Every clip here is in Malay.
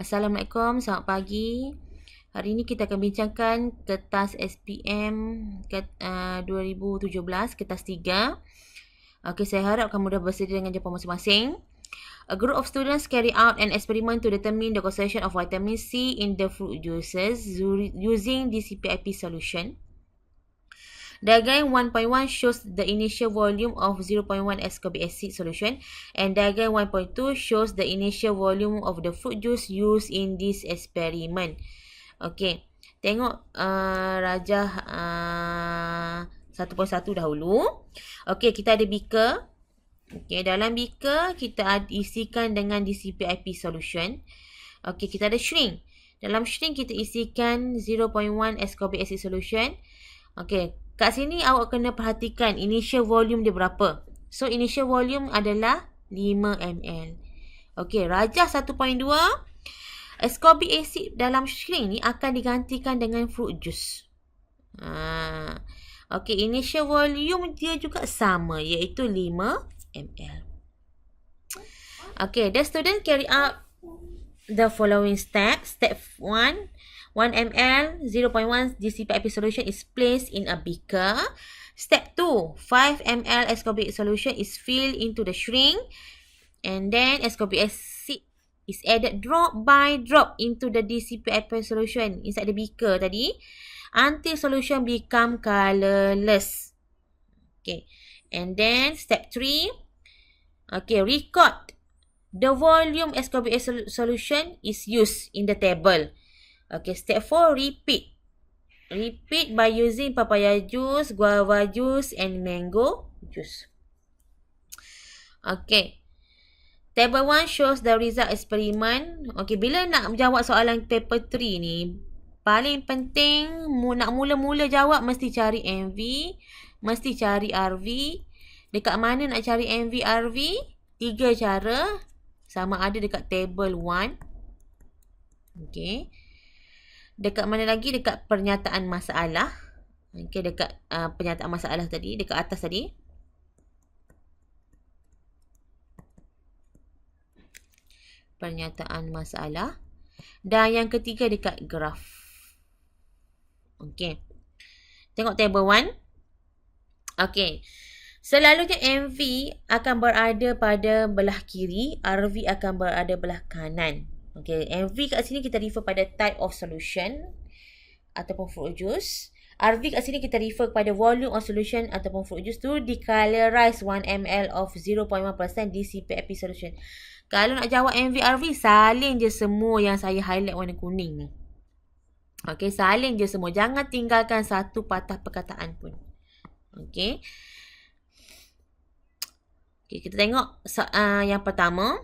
Assalamualaikum, selamat pagi. Hari ini kita akan bincangkan kertas SPM 2017, kertas 3. Okey, saya harap kamu dah bersedia dengan jawapan masing-masing. A group of students carry out an experiment to determine the concentration of vitamin C in the fruit juices using DCPIP solution. Diagram 1.1 shows the initial volume of 0.1 ascorbic acid solution, and diagram 1.2 shows the initial volume of the fruit juice used in this experiment. Okey, tengok rajah 1.1 dahulu. Okey, kita ada beaker. Okey, dalam beaker kita isikan dengan DCPIP solution. Okey, kita ada shrink. Dalam shrink kita isikan 0.1 ascorbic acid solution. Okey, kat sini awak kena perhatikan initial volume dia berapa. So, initial volume adalah 5 ml. Okey, rajah 1.2. Ascorbic acid dalam shrink ni akan digantikan dengan fruit juice. Okey, initial volume dia juga sama, iaitu 5 ml. Okey, the student carry out the following steps. Step 1. 1 ml 0.1 DCPIP solution is placed in a beaker. Step 2. 5 ml ascorbic solution is filled into the shrink. And then ascorbic acid is added drop by drop into the DCPIP solution inside the beaker tadi until solution become colorless. Okay. And then step 3. Okay, record the volume ascorbic acid solution is used in the table. Okay, step 4, repeat. Repeat by using papaya juice, guava juice and mango juice. Okay. Table 1 shows the result experiment. Okay, bila nak jawab soalan paper 3 ni, paling penting nak mula-mula jawab mesti cari MV, mesti cari RV. Dekat mana nak cari MV, RV? 3 cara. Sama ada dekat table 1. Okay. Dekat mana lagi? Dekat pernyataan masalah. Okay, dekat pernyataan masalah tadi. Dekat atas tadi. Pernyataan masalah. Dan yang ketiga dekat graf. Okay. Tengok table 1. Okay. Selalunya MV akan berada pada belah kiri. RV akan berada belah kanan. Okay, MV kat sini kita refer pada type of solution ataupun fruit juice. RV kat sini kita refer kepada volume of solution ataupun fruit juice to decolorize 1 ml of 0.1% DCPIP solution. Kalau nak jawab MV, RV, salin je semua yang saya highlight warna kuning ni. Okay, salin je semua. Jangan tinggalkan satu patah perkataan pun. Okay. Okay, kita tengok yang pertama.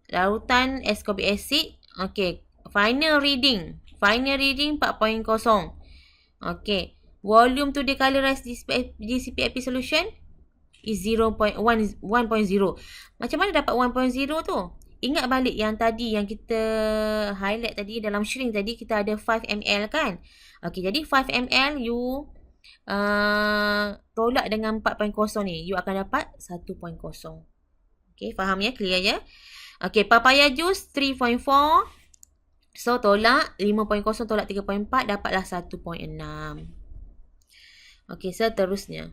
Larutan ascorbic acid. Okay. Final reading. Final reading 4.0. Okay. Volume to decolorize DCPIP solution is 1.0. Macam mana dapat 1.0 tu? Ingat balik yang tadi yang kita highlight tadi dalam shrink tadi kita ada 5 ml kan? Okay. Jadi 5 ml you tolak dengan 4.0 ni. You akan dapat 1.0. Okay. Faham ya? Clear ya? Okay, papaya juice 3.4. So, tolak 5.0 tolak 3.4 dapatlah 1.6. Okay, seterusnya.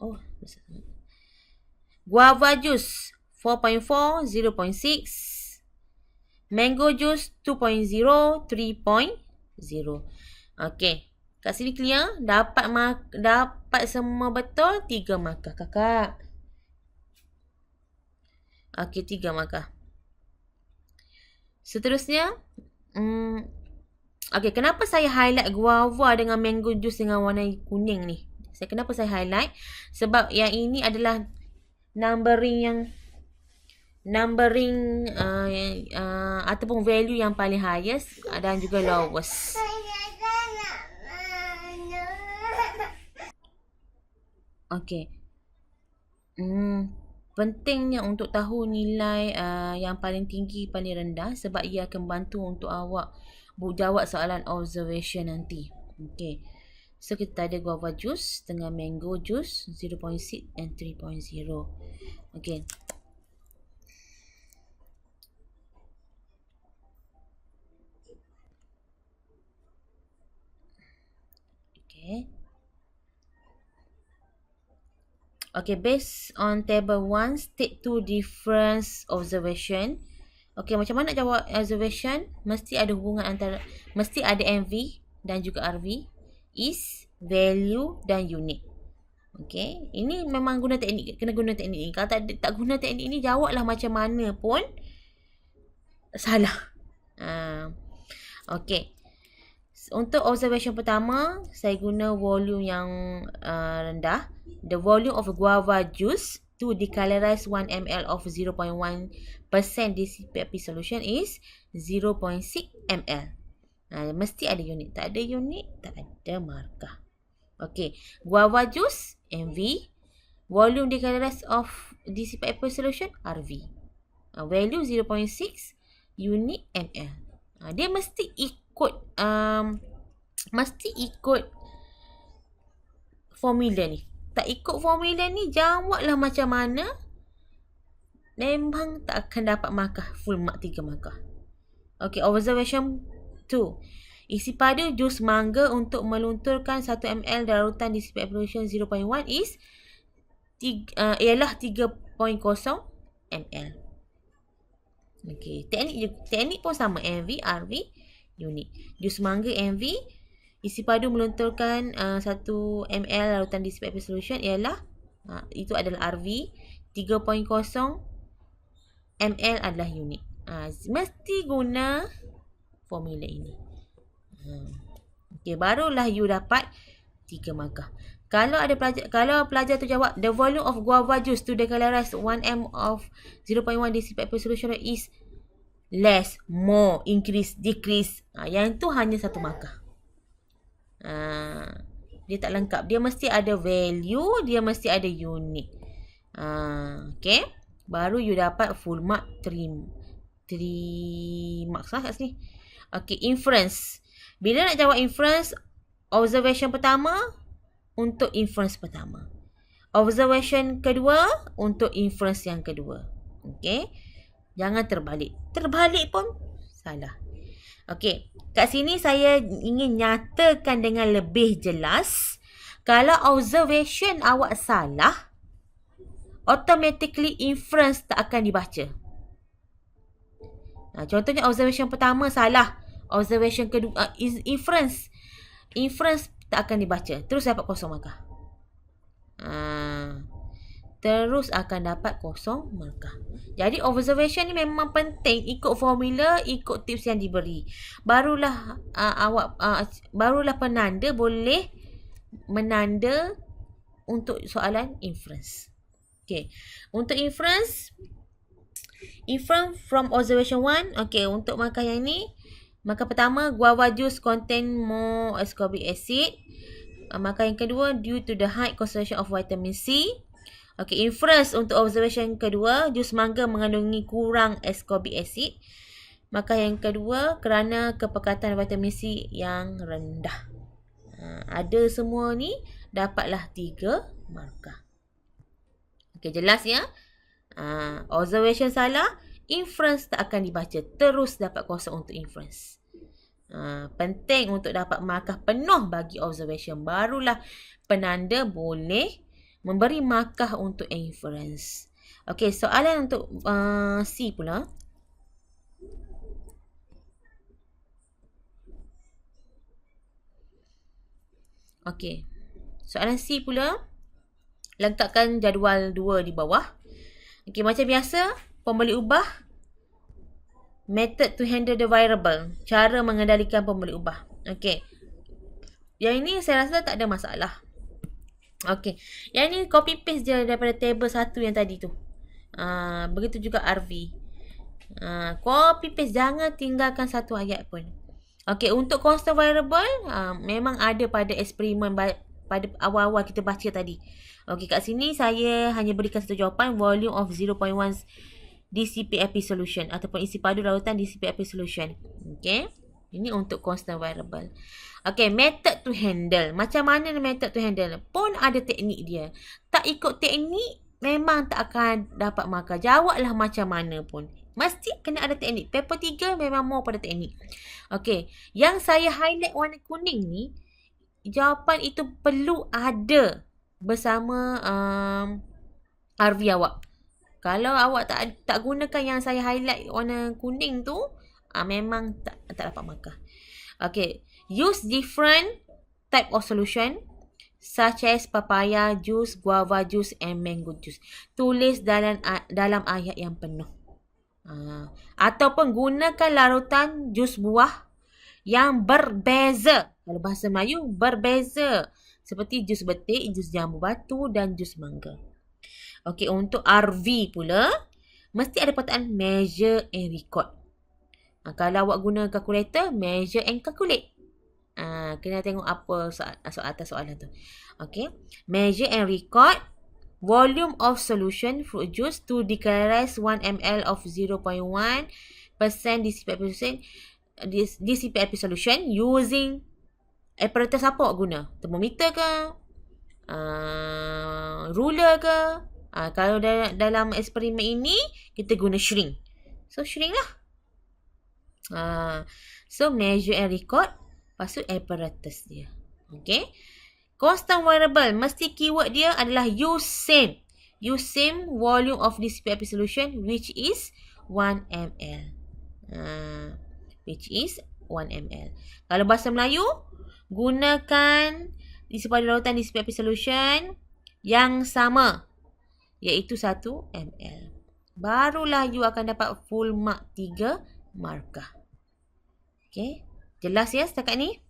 Oh, guava juice 4.4, 0.6. Mango juice 2.0, 3.0. Okay, kat sini clear? Dapat semua betul? 3 markah kakak. Okey, 3 markah. Seterusnya. Okey, kenapa saya highlight guava dengan mango juice dengan warna kuning ni? Kenapa saya highlight? Sebab yang ini adalah numbering ataupun value yang paling highest dan juga lowest. Okey. Pentingnya untuk tahu nilai yang paling tinggi, paling rendah sebab ia akan membantu untuk awak jawab soalan observation nanti. Okay. So, kita ada guava juice dengan mango juice 0.6 and 3.0. Okay. Okay. Okay, based on table 1, state 2 difference observation. Okay, macam mana nak jawab observation? Mesti ada hubungan antara, mesti ada MV dan juga RV, is, value dan unit. Okay, ini memang guna teknik, kena guna teknik ni. Kalau tak guna teknik ni, jawablah macam mana pun salah. Okay. Untuk observation pertama, saya guna volume yang rendah. The volume of guava juice to decolorize 1 ml of 0.1% DCPAP solution is 0.6 ml. Mesti ada unit. Tak ada unit, tak ada markah. Okay. Guava juice, MV. Volume decolorize of DCPAP solution, RV. Value 0.6, unit ml. Dia mesti ikut formula ni. Tak ikut formula ni, jawablah macam mana, memang tak akan dapat markah full mark 3 markah. Okay, observation 2. Isi padu jus mangga untuk melunturkan 1 ml larutan DCPAP solution 0.1 is ialah 3.0 ml. Okay, teknik pun sama, MV, RV, unit. Jus mangga MV, isi padu melunturkan 1 ml larutan DCPAP solution ialah itu adalah RV, 3.0 ml adalah unit. Mesti guna formula ini. Okay, barulah you dapat 3 markah. Kalau pelajar tu jawab the volume of guava juice to decolorize 1 ml of 0.1 DCPAP solution is less, more, increase, decrease. Yang tu hanya 1 markah. Dia tak lengkap. Dia mesti ada value, dia mesti ada unit. Okay. Baru you dapat full mark 3 marks lah kat sini. Okay, inference. Bila nak jawab inference, observation pertama untuk inference pertama. Observation kedua untuk inference yang kedua. Okay. Jangan terbalik. Terbalik pun salah. Okay. Kat sini saya ingin nyatakan dengan lebih jelas. Kalau observation awak salah, automatically inference tak akan dibaca. Contohnya observation pertama salah. Observation kedua, inference tak akan dibaca. Terus dapat kosong markah. Terus akan dapat kosong markah. Jadi observation ni memang penting, ikut formula, ikut tips yang diberi. Barulah barulah penanda boleh menanda untuk soalan inference. Okay. Untuk inference from observation 1, okay, untuk markah yang ni, markah pertama, guava juice contain more ascorbic acid. Markah yang kedua, due to the high concentration of vitamin C. Okay, inference untuk observation kedua, jus mangga mengandungi kurang ascorbic acid. Markah yang kedua, kerana kepekatan vitamin C yang rendah. Ada semua ni, dapatlah 3 markah. Okay, jelas ya? Observation salah, inference tak akan dibaca. Terus dapat kosong untuk inference. Penting untuk dapat markah penuh bagi observation. Barulah penanda boleh memberi markah untuk inference. Okey, soalan untuk C pula. Okey. Soalan C pula. Lengkapkan jadual 2 di bawah. Okey, macam biasa, pembeli ubah. Method to handle the variable. Cara mengendalikan pembeli ubah. Okey. Yang ini saya rasa tak ada masalah. Okey. Yang ni copy paste je daripada table 1 yang tadi tu. Begitu juga RV. Copy paste, jangan tinggalkan satu ayat pun. Okey, untuk constant variable memang ada pada eksperimen pada awal-awal kita baca tadi. Okey, kat sini saya hanya berikan satu jawapan, volume of 0.1 DCPAP solution ataupun isi padu larutan DCPAP solution. Okey. Ini untuk constant variable. Okey, method to handle. Macam mana method to handle? Pun ada teknik dia. Tak ikut teknik, memang tak akan dapat markah. Jawablah macam mana pun. Mesti kena ada teknik. Paper 3 memang more pada teknik. Okey. Yang saya highlight warna kuning ni, jawapan itu perlu ada bersama RV awak. Kalau awak tak gunakan yang saya highlight warna kuning tu, memang tak dapat markah. Okay. Use different type of solution such as papaya juice, guava juice and mango juice. Tulis dalam ayat yang penuh. Ataupun gunakan larutan jus buah yang berbeza. Kalau bahasa Melayu, berbeza. Seperti jus betik, jus jambu batu dan jus mangga. Okey, untuk RV pula, mesti ada perkataan measure and record. Kalau awak guna kalkulator, measure and calculate. Kena tengok apa atas soalan tu. Okey, measure and record volume of solution fruit juice to decrease 1 ml of 0.1% DCP solution using apparatus apa awak guna? Termometer ke? Ruler ke? Kalau dalam eksperimen ini kita guna shrink. So shrink lah. So measure and record, lepas tu apparatus dia. Okay. Constant variable, mesti keyword dia adalah use same. Use same volume of this PAP solution which is 1 ml. Which is 1 ml. Kalau bahasa Melayu, gunakan isi pada larutan this PAP solution yang sama, iaitu 1 ml. Barulah you akan dapat full mark 3 markah. Okay. Jelas ya setakat ni?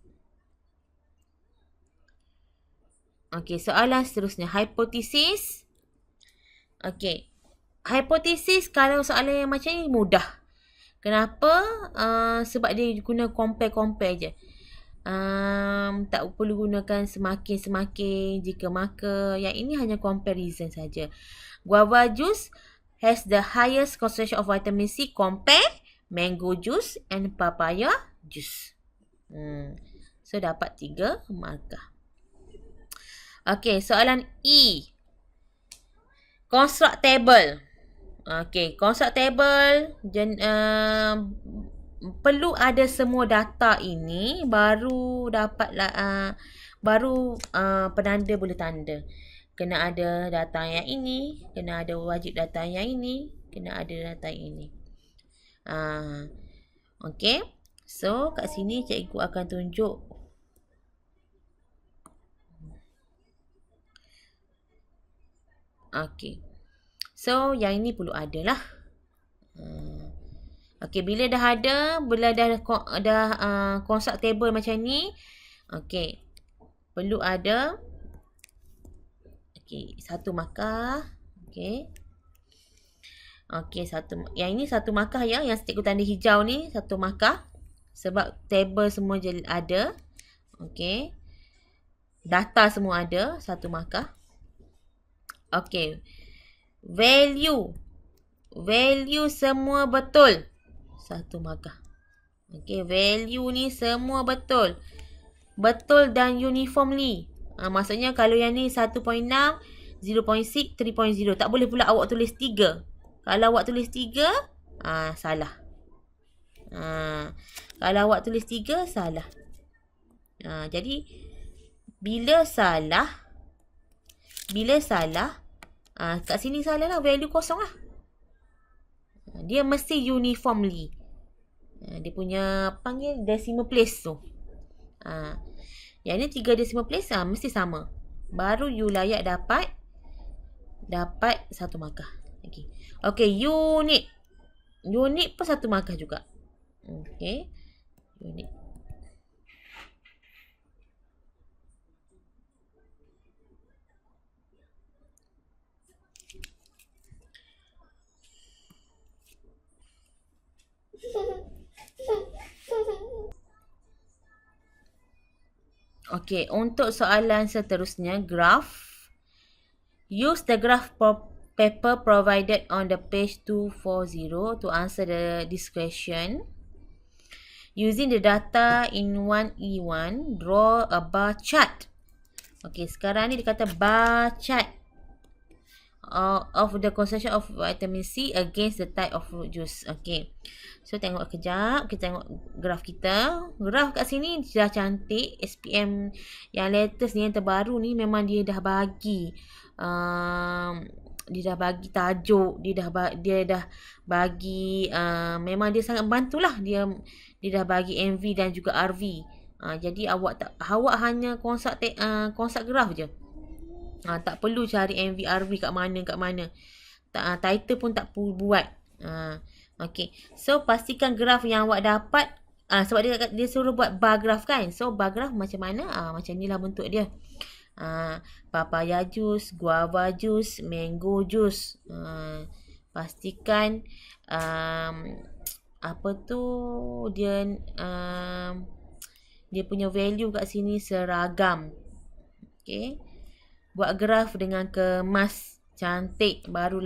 Okey, soalan seterusnya. Hipotesis. Okey. Hipotesis kalau soalan yang macam ni mudah. Kenapa? Sebab dia guna compare je. Tak perlu gunakan semakin jika maka. Yang ini hanya comparison saja. Guava juice has the highest concentration of vitamin C compare mango juice and papaya juice. So dapat 3 markah. Okey, soalan E. Construct table. Okey, construct table. Perlu ada semua data ini baru dapatlah penanda boleh tanda. Kena ada data yang ini, kena ada wajib data yang ini, kena ada data yang ini. Okey. So, kat sini cikgu akan tunjuk okey. So, yang ini perlu ada lah. Okey, bila dah ada, bila dah construct table macam ni, okey. Perlu ada satu markah. Okey. Okey, yang ini satu markah ya, yang cikgu tanda hijau ni satu markah sebab table semua ada. Okey. Data semua ada, satu markah. Okey. Value semua betul. Satu markah. Okey, value ni semua betul. Betul dan uniformly. Maksudnya kalau yang ni 1.6, 0.6, 3.0. Tak boleh pula awak tulis 3. Kalau awak tulis 3, salah. Kalau awak tulis 3, salah. Jadi, bila salah, kat sini salah lah, value kosong lah. Dia mesti uniformly. Dia punya panggil decimal place tu. Yang ni 3 decimal place mesti sama. Baru you layak dapat satu markah. Okay, unit. Unit pun satu markah juga. Okay, unit. Okey, untuk soalan seterusnya, graph. Use the graph paper provided on the page 240 to answer this question. Using the data in 1E1, draw a bar chart. Okey, sekarang ni dia kata bar chart. of the concentration of vitamin C against the type of fruit juice. Okay. So tengok kejap. Kita tengok graf kita. Graf kat sini dah cantik. SPM yang latest ni, yang terbaru ni, memang dia dah bagi dia dah bagi tajuk, dia dah bagi memang dia sangat bantulah. Dia dah bagi MV dan juga RV. Jadi awak hanya konsult graf je. Tak perlu cari MV RV kat mana. Title pun tak perlu buat. Okay. So pastikan graf yang awak dapat, sebab dia suruh buat bar graph kan. So bar graph macam mana? Macam ni lah bentuk dia. Papaya juice, guava juice, mango juice. Pastikan apa tu, dia punya value kat sini seragam. Okay. Buat graf dengan kemas cantik, baru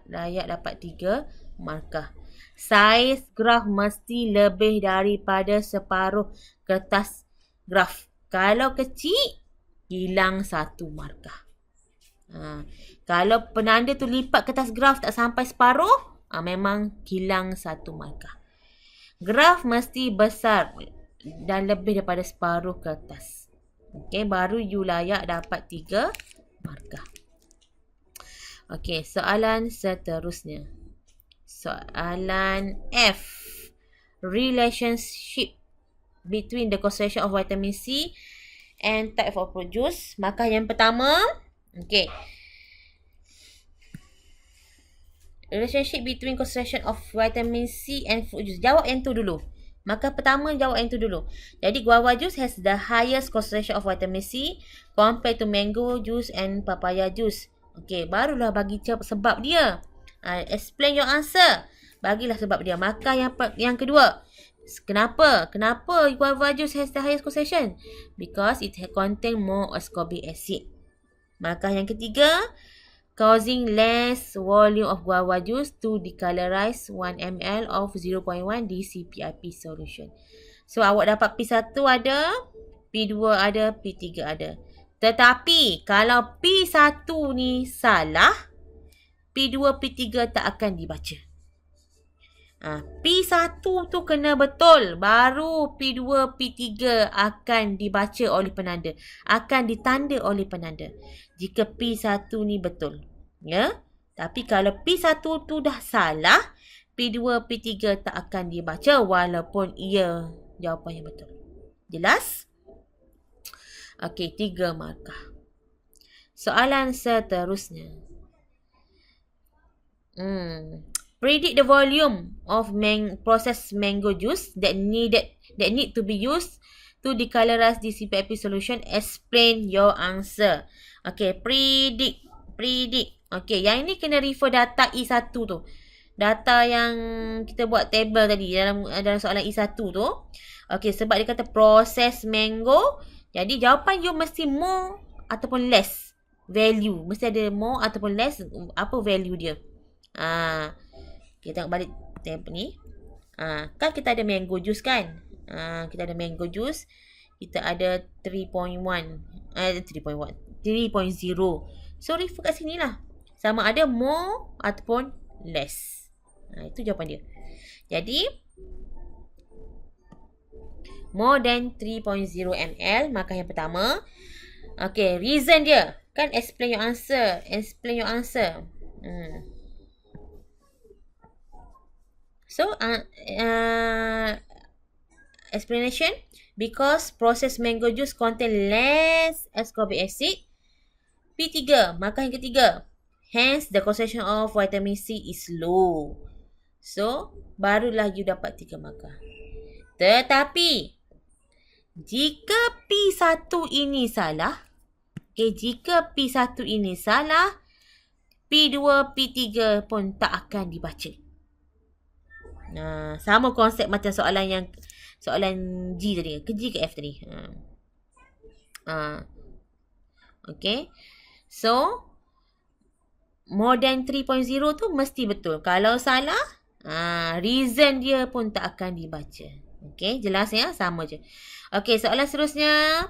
layak dapat 3 markah. Saiz graf mesti lebih daripada separuh kertas graf. Kalau kecil, hilang 1 markah. Kalau penanda tu lipat kertas graf tak sampai separuh, memang hilang 1 markah. Graf mesti besar dan lebih daripada separuh kertas. Okay, baru you layak dapat 3 markah. Okay, soalan seterusnya. Soalan F. Relationship between the concentration of vitamin C and type of fruit juice. Markah yang pertama. Okay. Relationship between concentration of vitamin C and fruit juice. Jawab yang tu dulu. Markah pertama, jawab yang tu dulu. Jadi guava juice has the highest concentration of vitamin C compared to mango juice and papaya juice. Okay, barulah bagi sebab dia. Explain your answer. Bagilah sebab dia. Markah yang kedua. Kenapa guava juice has the highest concentration? Because it contain more ascorbic acid. Markah yang ketiga, causing less volume of guava juice to decolorize 1 ml of 0.1 DCPIP solution. So awak dapat P1 ada, P2 ada, P3 ada. Tetapi kalau P1 ni salah, P2, P3 tak akan dibaca. P1 tu kena betul, baru P2, P3 akan dibaca oleh penanda. Akan ditanda oleh penanda. Jika P1 ni betul. Ya. Tapi kalau P1 tu dah salah, P2, P3 tak akan dibaca walaupun ia jawapan yang betul. Jelas? Okey, 3 markah. Soalan seterusnya. Predict the volume of processed mango juice that need to be used to decolorize DCPIP solution. Explain your answer. Okay, predict. Okay, yang ini kena refer data E1 tu. Data yang kita buat table tadi dalam soalan E1 tu. Okay, sebab dia kata process mango. Jadi jawapan you mesti more ataupun less value. Mesti ada more ataupun less, apa value dia. Kita tengok balik tab ni. Kan kita ada mango juice kan? Kita ada mango juice. Kita ada 3.1. 3.0. So refer kat sini lah. Sama ada more ataupun less. Itu jawapan dia. Jadi more than 3.0 ml. Maka yang pertama. Okay, reason dia. Kan explain your answer. So, explanation. Because processed mango juice contain less ascorbic acid. P3, markah yang ketiga. Hence, the concentration of vitamin C is low. So, barulah you dapat 3 markah. Tetapi, jika P1 ini salah, jika P1 ini salah, P2, P3 pun tak akan dibaca. Sama konsep macam soalan G tadi. Ke G ke F tadi? Okay. So, more than 3.0 tu mesti betul. Kalau salah, reason dia pun tak akan dibaca. Okay, jelas ya? Sama je. Okay, soalan seterusnya.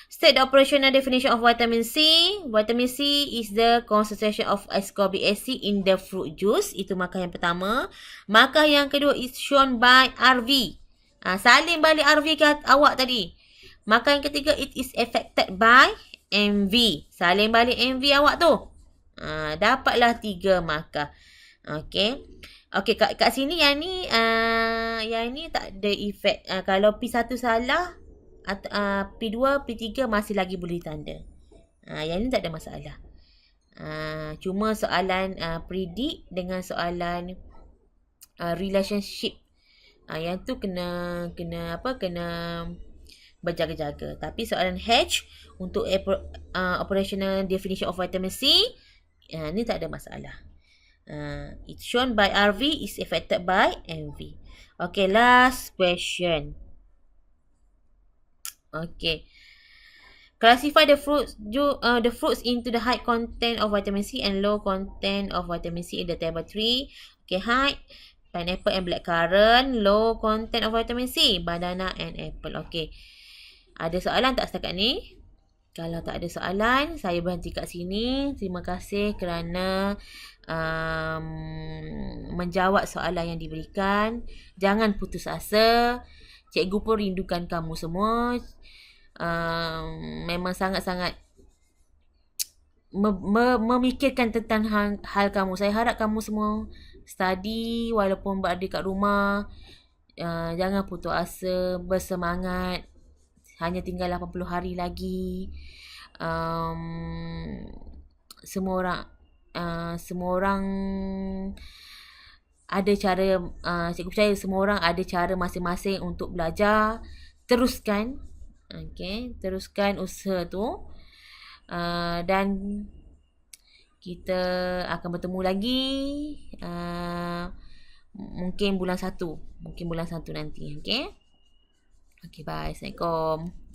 State the operational definition of vitamin C. Vitamin C is the concentration of ascorbic acid in the fruit juice. Itu markah yang pertama. Markah yang kedua is shown by RV. Salin balik RV ke awak tadi. Markah yang ketiga, it is affected by MV. Salin balik MV awak tu. Dapatlah 3 markah. Okey. Okey, kat sini yang ni tak ada efek. Kalau P1 salah, P2, P3 masih lagi boleh tanda. Yang ni tak ada masalah. Cuma soalan predict dengan soalan relationship. Yang tu kena berjaga-jaga. Tapi soalan H untuk operational definition of vitamin C, ni tak ada masalah. It's shown by RV, is affected by MV. Okay, last question. Okay. Classify the fruits into the high content of vitamin C and low content of vitamin C in the table 3. Okay, high, pineapple and blackcurrant. Low content of vitamin C, banana and apple. Okay. Ada soalan tak setakat ni? Kalau tak ada soalan, saya berhenti kat sini. Terima kasih kerana menjawab soalan yang diberikan. Jangan putus asa. Cikgu pun rindukan kamu semua. Memang sangat-sangat memikirkan tentang hal kamu. Saya harap kamu semua study walaupun berada kat rumah. Jangan putus asa. Bersemangat. Hanya tinggal 80 hari lagi. Semua orang ada cara, cikgu percaya semua orang ada cara masing-masing untuk belajar. Teruskan. Okay, teruskan usaha tu. Dan kita akan bertemu lagi mungkin bulan 1. Mungkin bulan 1 nanti. Okay. Okay, bye. Assalamualaikum.